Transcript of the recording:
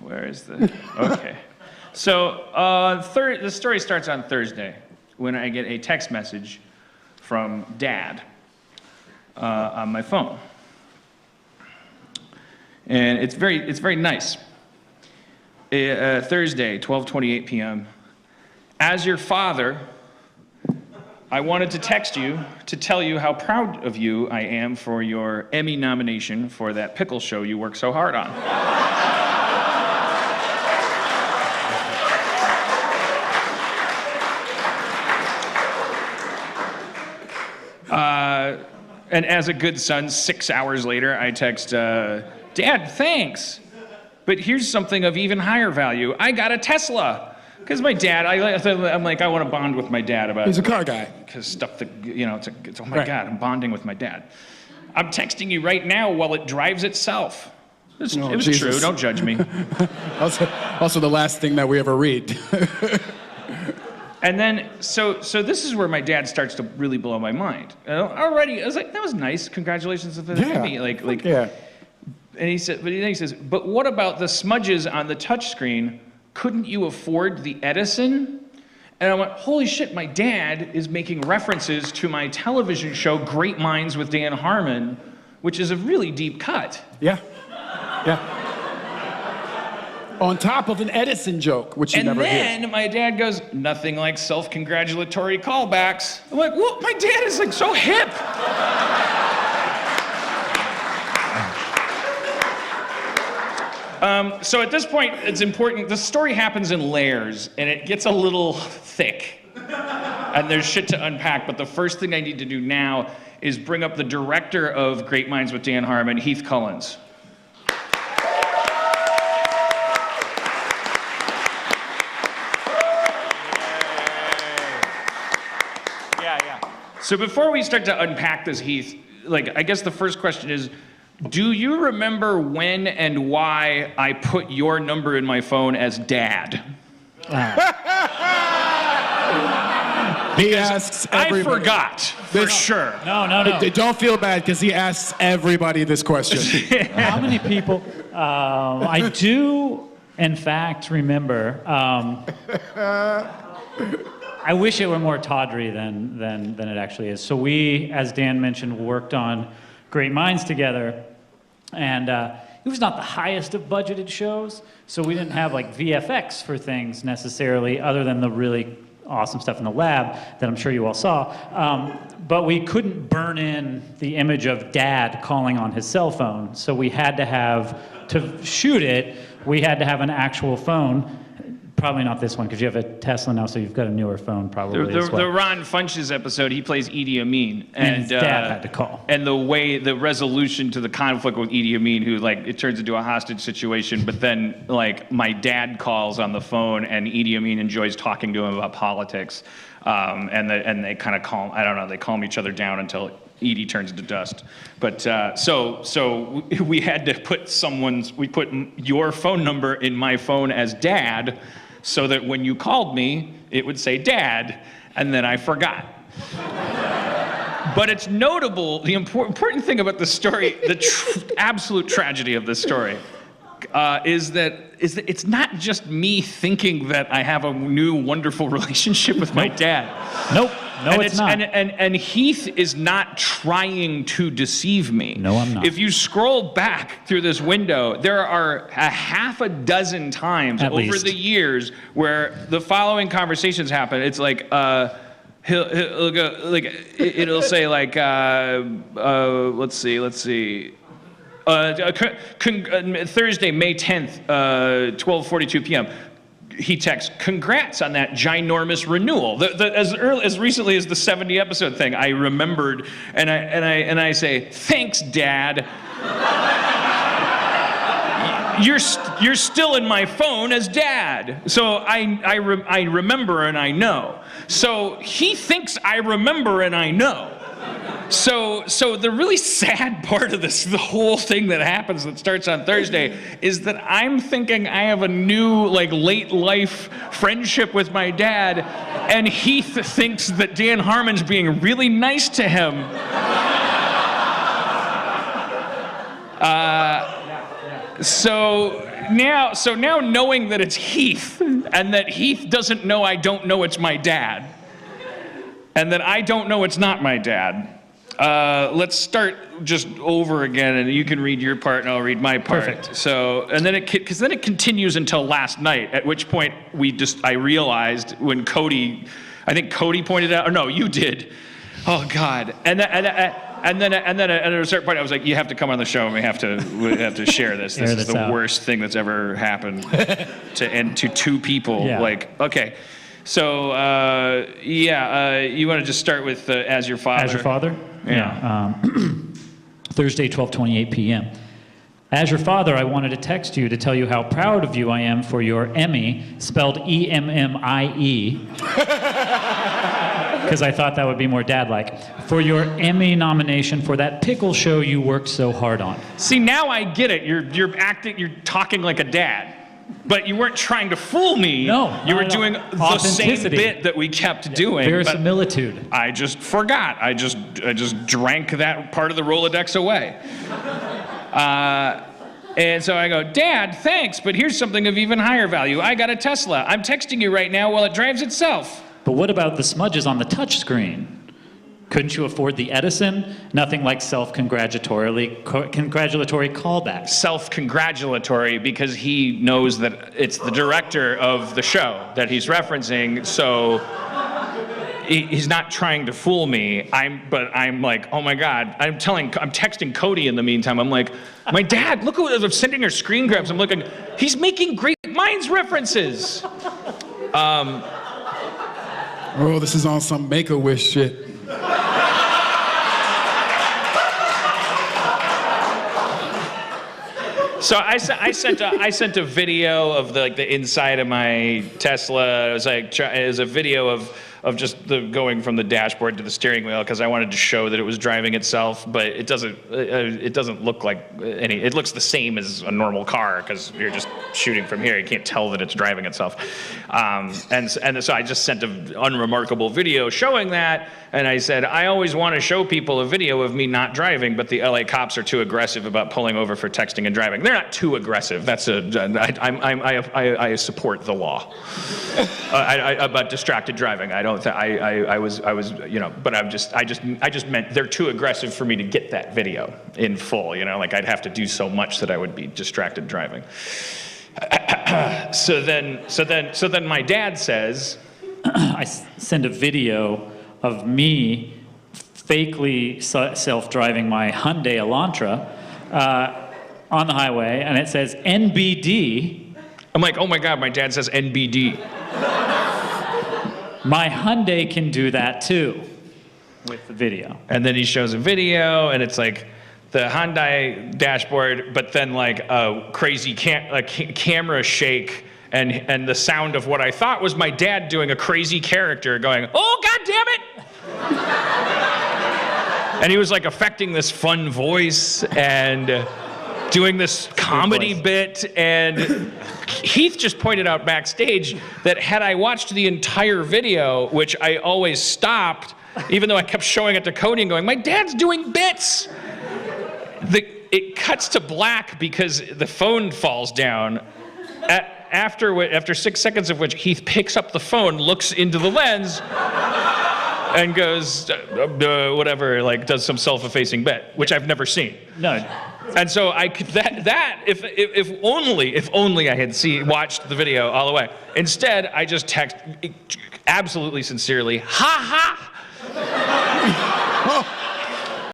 Where is the... Okay. So the story starts on Thursday when I get a text message from Dad on my phone. And it's very nice. Thursday, 12:28 p.m. As your father, I wanted to text you to tell you how proud of you I am for your Emmy nomination for that pickle show you worked so hard on. And as a good son, 6 hours later, I text, Dad, thanks. But here's something of even higher value. I got a Tesla. Because my dad, I'm like, I want to bond with my dad about... He's a car guy. Because stuff that, it's oh my God, I'm bonding with my dad. I'm texting you right now while it drives itself. It was true, don't judge me. also the last thing that we ever read. And then, so this is where my dad starts to really blow my mind. Already, I was like, that was nice. Congratulations to Emmy. Yeah. And he says, but what about the smudges on the touchscreen? Couldn't you afford the Edison? And I went, holy shit, my dad is making references to my television show, Great Minds with Dan Harmon, which is a really deep cut. Yeah. On top of an Edison joke, which you never hear. And then my dad goes, nothing like self-congratulatory callbacks. I'm like, what? My dad is like so hip. So at this point, it's important, the story happens in layers, and it gets a little thick. And there's shit to unpack, but the first thing I need to do now is bring up the director of Great Minds with Dan Harmon, Heath Cullins. So before we start to unpack this, Heath, I guess the first question is, do you remember when and why I put your number in my phone as Dad? He asks everybody. I forgot, for sure. No. Don't feel bad, because he asks everybody this question. How many people? I do, in fact, remember. I wish it were more tawdry than it actually is. So we, as Dan mentioned, worked on Great Minds together, and it was not the highest of budgeted shows, so we didn't have VFX for things necessarily, other than the really awesome stuff in the lab that I'm sure you all saw. But we couldn't burn in the image of Dad calling on his cell phone, so we had to have, to shoot it, we had to have an actual phone. Probably not this one, because you have a Tesla now, so you've got a newer phone probably as well. The Ron Funches episode, he plays Idi Amin. And his dad had to call. And the resolution to the conflict with Idi Amin, who, it turns into a hostage situation, but then, my dad calls on the phone, and Idi Amin enjoys talking to him about politics. And they kind of calm, I don't know, they calm each other down until Edie turns to dust. But so we had to we put your phone number in my phone as Dad, so that when you called me, it would say Dad, and then I forgot. But it's notable, the important thing about the story, the absolute tragedy of this story, is that it's not just me thinking that I have a new wonderful relationship with my dad. Nope. No, it's not. And Heath is not trying to deceive me. No, I'm not. If you scroll back through this window, there are a half a dozen times over the years where the following conversations happen. It's like, he'll go, it'll say let's see. Thursday, May 10th, 12:42 p.m. He texts, congrats on that ginormous renewal. As recently as the 70 episode thing, I remembered, and I say, thanks, Dad. You're still in my phone as Dad. So I remember and I know. So he thinks I remember and I know. So the really sad part of this, the whole thing that happens that starts on Thursday, is that I'm thinking I have a new late life friendship with my dad, and Heath thinks that Dan Harmon's being really nice to him. now knowing that it's Heath, and that Heath doesn't know I don't know it's my dad, and that I don't know it's not my dad, let's start just over again, and you can read your part and I'll read my part. Perfect. So, and then because then it continues until last night, at which point I realized when I think Cody pointed out, or no, you did. Oh God. And then at a certain point I was like, you have to come on the show and we have to share this. This is the worst thing that's ever happened to two people. Yeah. Like, okay. So, you want to just start with As Your Father? As Your Father? Yeah. Thursday, 12:28 p.m. As your father, I wanted to text you to tell you how proud of you I am for your Emmy, spelled E-M-M-I-E, because I thought that would be more dad-like, for your Emmy nomination for that pickle show you worked so hard on. See, now I get it. You're talking like a dad. But you weren't trying to fool me. No, you were not at doing all. the same Authenticity. bit that we kept doing. Verisimilitude. But I just forgot. I just drank that part of the Rolodex away. And so I go, Dad, thanks, but here's something of even higher value. I got a Tesla. I'm texting you right now while it drives itself. But what about the smudges on the touch screen? Couldn't you afford the Edison? Nothing like congratulatory callbacks. Self-congratulatory because he knows that it's the director of the show that he's referencing, so he's not trying to fool me. But I'm like, oh my God. I'm texting Cody in the meantime. I'm like, my dad, look what I'm sending her screen grabs. I'm looking, he's making Great Minds references. Oh, this is on some Make-A-Wish shit. So I sent a video of the inside of my Tesla. It was a video of just going from the dashboard to the steering wheel because I wanted to show that it was driving itself, but it doesn't look like any. It looks the same as a normal car because you're just shooting from here. You can't tell that it's driving itself. And so I just sent an unremarkable video showing that, and I said I always want to show people a video of me not driving, but the LA cops are too aggressive about pulling over for texting and driving. They're not too aggressive. I support the law about distracted driving. I was, but I just meant they're too aggressive for me to get that video in full, like I'd have to do so much that I would be distracted driving. So then my dad says, I send a video of me fakely self-driving my Hyundai Elantra on the highway, and it says NBD. I'm like, oh my God, my dad says NBD. My Hyundai can do that too, with the video. And then he shows a video, and it's like the Hyundai dashboard, but then like a crazy camera shake, and the sound of what I thought was my dad doing a crazy character going, oh, God damn it! And he was like affecting this fun voice and doing this comedy bit, and Heath just pointed out backstage that had I watched the entire video, which I always stopped, even though I kept showing it to Cody and going, my dad's doing bits. It cuts to black because the phone falls down. After 6 seconds of which Heath picks up the phone, looks into the lens, and goes, whatever, like does some self-effacing bit, which I've never seen. No. And so I could if only I had watched the video all the way. Instead, I just text absolutely sincerely, ha ha,